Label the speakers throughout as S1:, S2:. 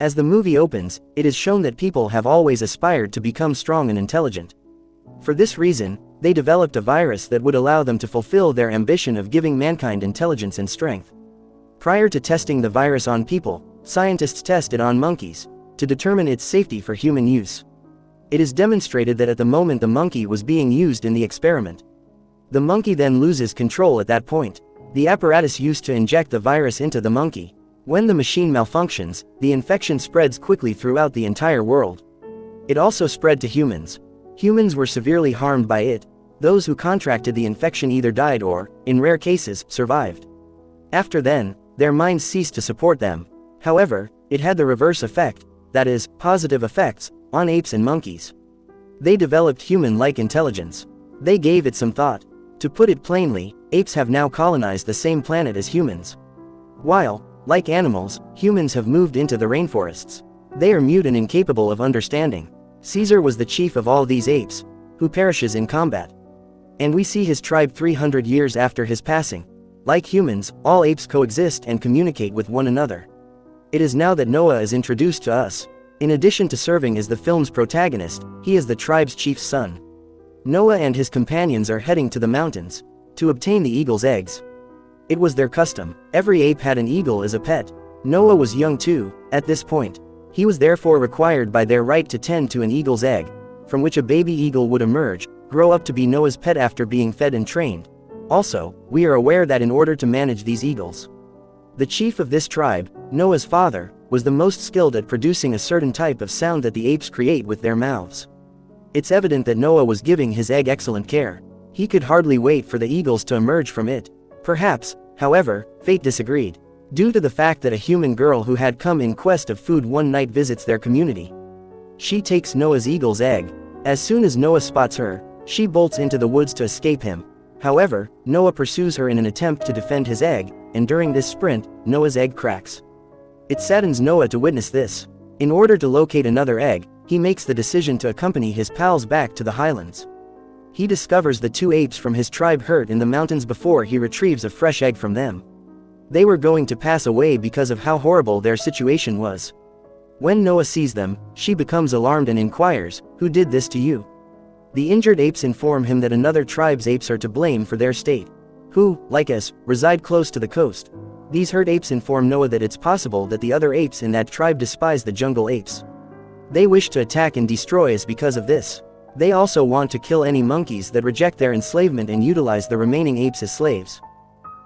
S1: As the movie opens, it is shown that people have always aspired to become strong and intelligent. For this reason, they developed a virus that would allow them to fulfill their ambition of giving mankind intelligence and strength. Prior to testing the virus on people, scientists test it on monkeys, to determine its safety for human use. It is demonstrated that at the moment the monkey was being used in the experiment. The monkey then loses control at that point. The apparatus used to inject the virus into the monkey. When the machine malfunctions, the infection spreads quickly throughout the entire world. It also spread to humans. Humans were severely harmed by it. Those who contracted the infection either died or, in rare cases, survived. After then, their minds ceased to support them. However, it had the reverse effect, that is, positive effects, on apes and monkeys. They developed human-like intelligence. They gave it some thought. To put it plainly, apes have now colonized the same planet as humans. While, like animals, humans have moved into the rainforests. They are mute and incapable of understanding. Caesar was the chief of all these apes, who perishes in combat. And we see his tribe 300 years after his passing. Like humans, all apes coexist and communicate with one another. It is now that Noah is introduced to us. In addition to serving as the film's protagonist, he is the tribe's chief's son. Noah and his companions are heading to the mountains to obtain the eagle's eggs. It was their custom. Every ape had an eagle as a pet. Noah was young too, at this point. He was therefore required by their right to tend to an eagle's egg, from which a baby eagle would emerge, grow up to be Noah's pet after being fed and trained. Also, we are aware that in order to manage these eagles, the chief of this tribe, Noah's father, was the most skilled at producing a certain type of sound that the apes create with their mouths. It's evident that Noah was giving his egg excellent care. He could hardly wait for the eagles to emerge from it. Perhaps, however, fate disagreed. Due to the fact that a human girl who had come in quest of food one night visits their community. She takes Noah's eagle's egg. As soon as Noah spots her, she bolts into the woods to escape him. However, Noah pursues her in an attempt to defend his egg, and during this sprint, Noah's egg cracks. It saddens Noah to witness this. In order to locate another egg, he makes the decision to accompany his pals back to the highlands. He discovers the two apes from his tribe hurt in the mountains before he retrieves a fresh egg from them. They were going to pass away because of how horrible their situation was. When Noah sees them, she becomes alarmed and inquires, "Who did this to you?" The injured apes inform him that another tribe's apes are to blame for their state, who, like us, reside close to the coast. These hurt apes inform Noah that it's possible that the other apes in that tribe despise the jungle apes. They wish to attack and destroy us because of this. They also want to kill any monkeys that reject their enslavement and utilize the remaining apes as slaves.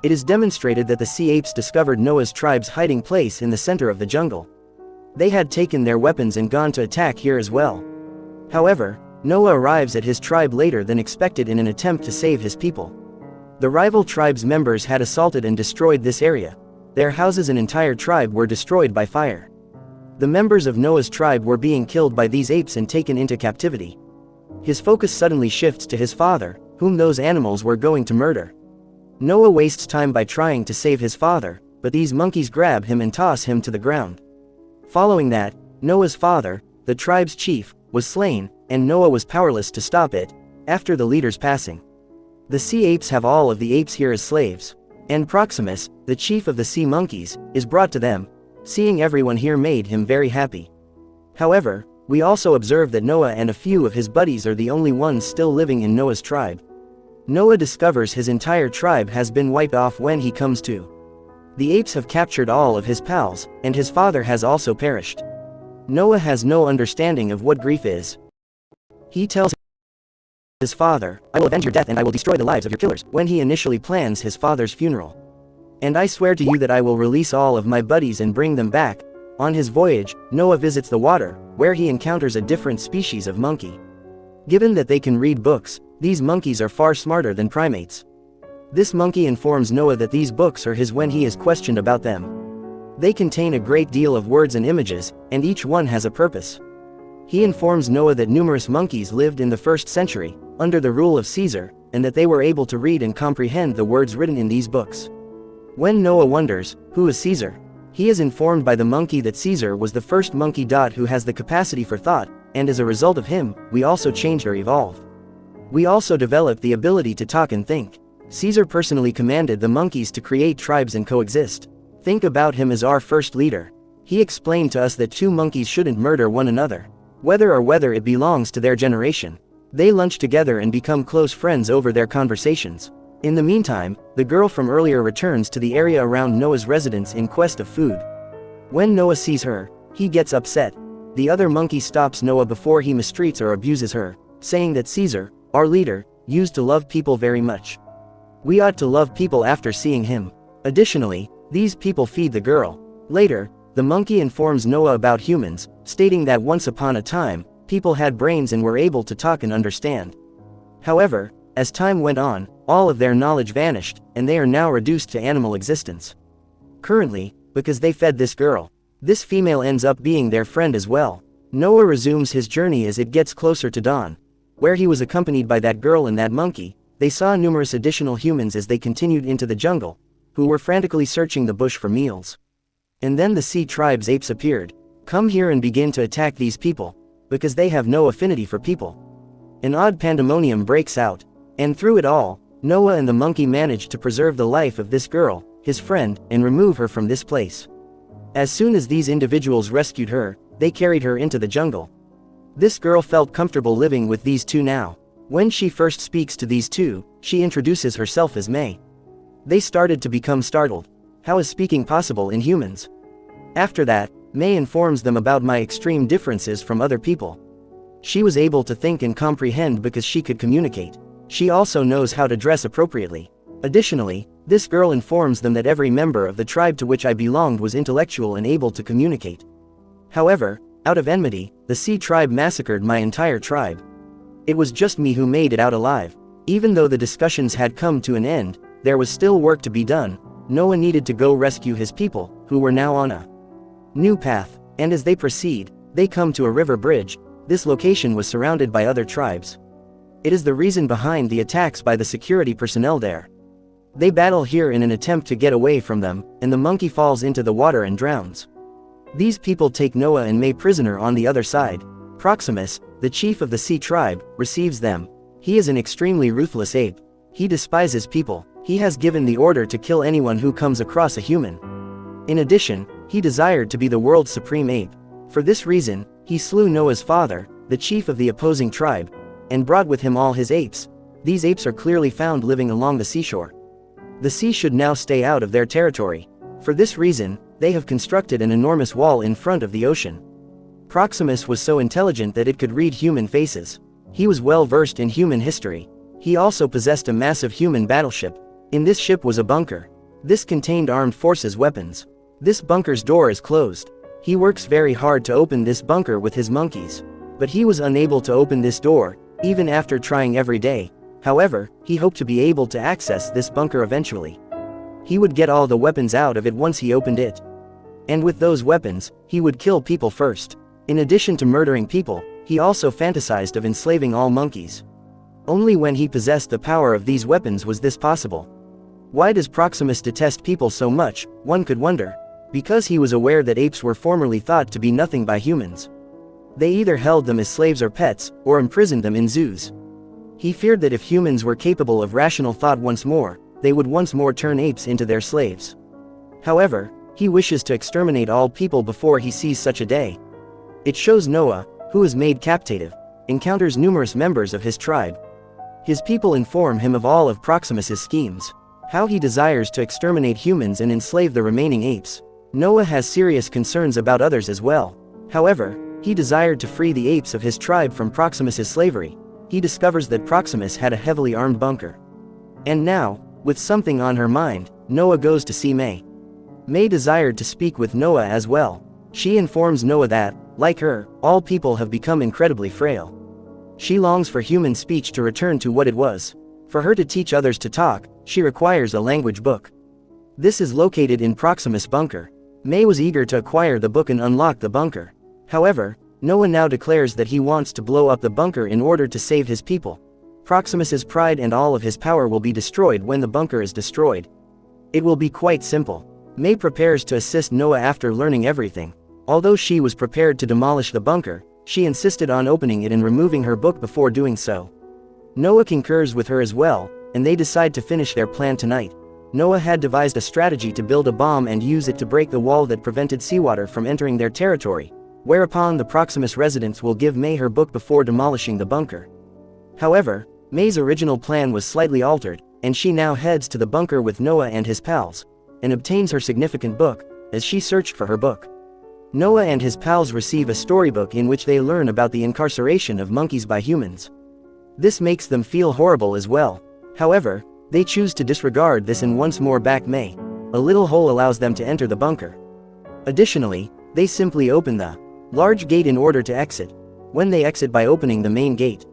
S1: It is demonstrated that the sea apes discovered Noah's tribe's hiding place in the center of the jungle. They had taken their weapons and gone to attack here as well. However, Noah arrives at his tribe later than expected in an attempt to save his people. The rival tribe's members had assaulted and destroyed this area. Their houses and entire tribe were destroyed by fire. The members of Noah's tribe were being killed by these apes and taken into captivity. His focus suddenly shifts to his father, whom those animals were going to murder. Noah wastes time by trying to save his father, but these monkeys grab him and toss him to the ground. Following that, Noah's father, the tribe's chief, was slain, and Noah was powerless to stop it, after the leader's passing. The sea apes have all of the apes here as slaves, and Proximus, the chief of the sea monkeys, is brought to them. Seeing everyone here made him very happy. However, we also observe that Noah and a few of his buddies are the only ones still living in Noah's tribe. Noah discovers his entire tribe has been wiped off when he comes to. The apes have captured all of his pals, and his father has also perished. Noah has no understanding of what grief is. He tells his father, "I will avenge your death and I will destroy the lives of your killers," when he initially plans his father's funeral. "And I swear to you that I will release all of my buddies and bring them back." On his voyage, Noah visits the water, where he encounters a different species of monkey. Given that they can read books, these monkeys are far smarter than primates. This monkey informs Noah that these books are his when he is questioned about them. They contain a great deal of words and images, and each one has a purpose. He informs Noah that numerous monkeys lived in the 1st century, under the rule of Caesar, and that they were able to read and comprehend the words written in these books. When Noah wonders, who is Caesar? He is informed by the monkey that Caesar was the first monkey who has the capacity for thought, and as a result of him, we also changed or evolved. We also developed the ability to talk and think. Caesar personally commanded the monkeys to create tribes and coexist. Think about him as our first leader. He explained to us that two monkeys shouldn't murder one another, whether it belongs to their generation. They lunch together and become close friends over their conversations. In the meantime, the girl from earlier returns to the area around Noah's residence in quest of food. When Noah sees her, he gets upset. The other monkey stops Noah before he mistreats or abuses her, saying that Caesar, our leader, used to love people very much. We ought to love people after seeing him. Additionally, these people feed the girl. Later, the monkey informs Noah about humans, stating that once upon a time, people had brains and were able to talk and understand. However, as time went on, all of their knowledge vanished, and they are now reduced to animal existence. Currently, because they fed this girl, this female ends up being their friend as well. Noah resumes his journey as it gets closer to dawn. Where he was accompanied by that girl and that monkey, they saw numerous additional humans as they continued into the jungle, who were frantically searching the bush for meals. And then the sea tribe's apes appeared. Come here and begin to attack these people, because they have no affinity for people. An odd pandemonium breaks out, and through it all, Noah and the monkey managed to preserve the life of this girl, his friend, and remove her from this place. As soon as these individuals rescued her, they carried her into the jungle. This girl felt comfortable living with these two now. When she first speaks to these two, she introduces herself as May. They started to become startled. How is speaking possible in humans? After that, May informs them about my extreme differences from other people. She was able to think and comprehend because she could communicate. She also knows how to dress appropriately. Additionally, this girl informs them that every member of the tribe to which I belonged was intellectual and able to communicate. However, out of enmity, the Sea tribe massacred my entire tribe. It was just me who made it out alive. Even though the discussions had come to an end, there was still work to be done. Noah needed to go rescue his people, who were now on a new path, and as they proceed, they come to a river bridge. This location was surrounded by other tribes. It is the reason behind the attacks by the security personnel there. They battle here in an attempt to get away from them, and the monkey falls into the water and drowns. These people take Noah and May prisoner on the other side. Proximus, the chief of the Sea tribe, receives them. He is an extremely ruthless ape. He despises people. He has given the order to kill anyone who comes across a human. In addition, he desired to be the world's supreme ape. For this reason, he slew Noah's father, the chief of the opposing tribe, and brought with him all his apes. These apes are clearly found living along the seashore. The sea should now stay out of their territory. For this reason, they have constructed an enormous wall in front of the ocean. Proximus was so intelligent that it could read human faces. He was well versed in human history. He also possessed a massive human battleship. In this ship was a bunker. This contained armed forces weapons. This bunker's door is closed. He works very hard to open this bunker with his monkeys. But he was unable to open this door, even after trying every day. However, he hoped to be able to access this bunker eventually. He would get all the weapons out of it once he opened it. And with those weapons, he would kill people first. In addition to murdering people, he also fantasized of enslaving all monkeys. Only when he possessed the power of these weapons was this possible. Why does Proximus detest people so much, one could wonder? Because he was aware that apes were formerly thought to be nothing by humans. They either held them as slaves or pets, or imprisoned them in zoos. He feared that if humans were capable of rational thought once more, they would once more turn apes into their slaves. However, he wishes to exterminate all people before he sees such a day. It shows Noah, who is made captive, encounters numerous members of his tribe. His people inform him of all of Proximus's schemes, how he desires to exterminate humans and enslave the remaining apes. Noah has serious concerns about others as well. However, he desired to free the apes of his tribe from Proximus's slavery. He discovers that Proximus had a heavily armed bunker. And now, with something on her mind, Noah goes to see May. May desired to speak with Noah as well. She informs Noah that, like her, all people have become incredibly frail. She longs for human speech to return to what it was. For her to teach others to talk, she requires a language book. This is located in Proximus' bunker. May was eager to acquire the book and unlock the bunker. However, Noah now declares that he wants to blow up the bunker in order to save his people. Proximus's pride and all of his power will be destroyed when the bunker is destroyed. It will be quite simple. May prepares to assist Noah after learning everything. Although she was prepared to demolish the bunker, she insisted on opening it and removing her book before doing so. Noah concurs with her as well, and they decide to finish their plan tonight. Noah had devised a strategy to build a bomb and use it to break the wall that prevented seawater from entering their territory, whereupon the Proximus residents will give May her book before demolishing the bunker. However, May's original plan was slightly altered, and she now heads to the bunker with Noah and his pals, and obtains her significant book, as she searched for her book. Noah and his pals receive a storybook in which they learn about the incarceration of monkeys by humans. This makes them feel horrible as well. However, they choose to disregard this and once more back May. A little hole allows them to enter the bunker. Additionally, they simply open the large gate in order to exit. When they exit by opening the main gate,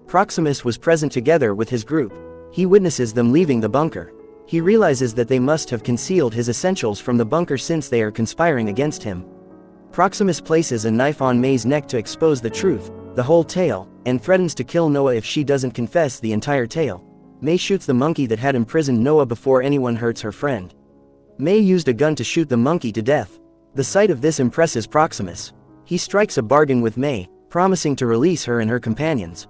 S1: Proximus was present together with his group. He witnesses them leaving the bunker. He realizes that they must have concealed his essentials from the bunker since they are conspiring against him. Proximus places a knife on May's neck to expose the truth, the whole tale, and threatens to kill Noah if she doesn't confess the entire tale. May shoots the monkey that had imprisoned Noah before anyone hurts her friend. May used a gun to shoot the monkey to death. The sight of this impresses Proximus. He strikes a bargain with May, promising to release her and her companions.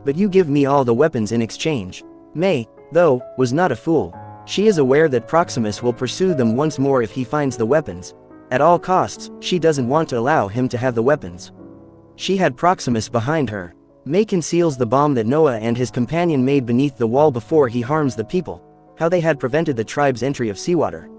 S1: "But you give me all the weapons in exchange." May, though, was not a fool. She is aware that Proximus will pursue them once more if he finds the weapons. At all costs, she doesn't want to allow him to have the weapons. She had Proximus behind her. May conceals the bomb that Noah and his companion made beneath the wall before he harms the people, how they had prevented the tribe's entry of seawater.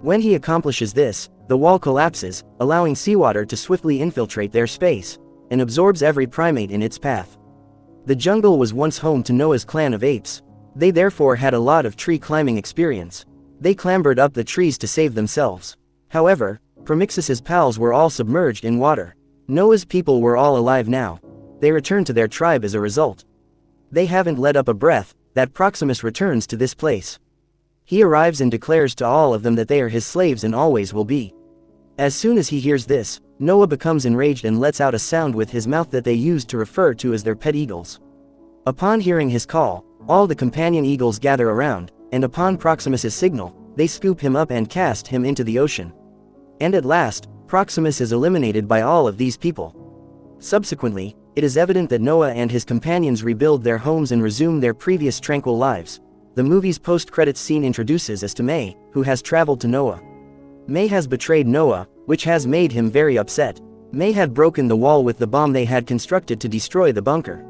S1: When he accomplishes this, the wall collapses, allowing seawater to swiftly infiltrate their space, and absorbs every primate in its path. The jungle was once home to Noah's clan of apes. They therefore had a lot of tree climbing experience. They clambered up the trees to save themselves. However, Proximus's pals were all submerged in water. Noah's people were all alive now. They returned to their tribe as a result. They haven't let up a breath, that Proximus returns to this place. He arrives and declares to all of them that they are his slaves and always will be. As soon as he hears this, Noah becomes enraged and lets out a sound with his mouth that they used to refer to as their pet eagles. Upon hearing his call, all the companion eagles gather around, and upon Proximus's signal, they scoop him up and cast him into the ocean. And at last, Proximus is eliminated by all of these people. Subsequently, it is evident that Noah and his companions rebuild their homes and resume their previous tranquil lives. The movie's post-credits scene introduces us to May, who has traveled to Noah. May has betrayed Noah, which has made him very upset. May had broken the wall with the bomb they had constructed to destroy the bunker.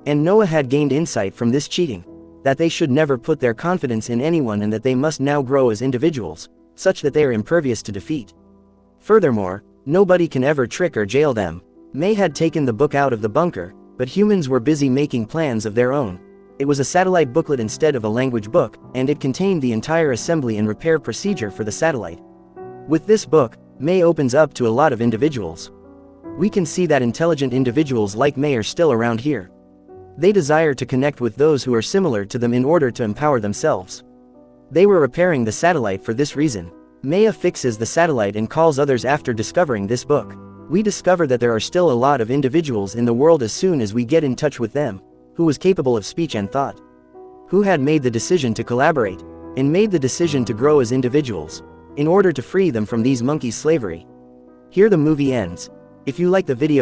S1: And Noah had gained insight from this cheating, that they should never put their confidence in anyone and that they must now grow as individuals, such that they are impervious to defeat. Furthermore, nobody can ever trick or jail them. May had taken the book out of the bunker, but humans were busy making plans of their own. It was a satellite booklet instead of a language book, and it contained the entire assembly and repair procedure for the satellite. With this book, May opens up to a lot of individuals. We can see that intelligent individuals like May are still around here. They desire to connect with those who are similar to them in order to empower themselves. They were repairing the satellite for this reason. May fixes the satellite and calls others after discovering this book. We discover that there are still a lot of individuals in the world as soon as we get in touch with them, who was capable of speech and thought, who had made the decision to collaborate, and made the decision to grow as individuals, in order to free them from these monkeys' slavery. Here the movie ends. If you like the video,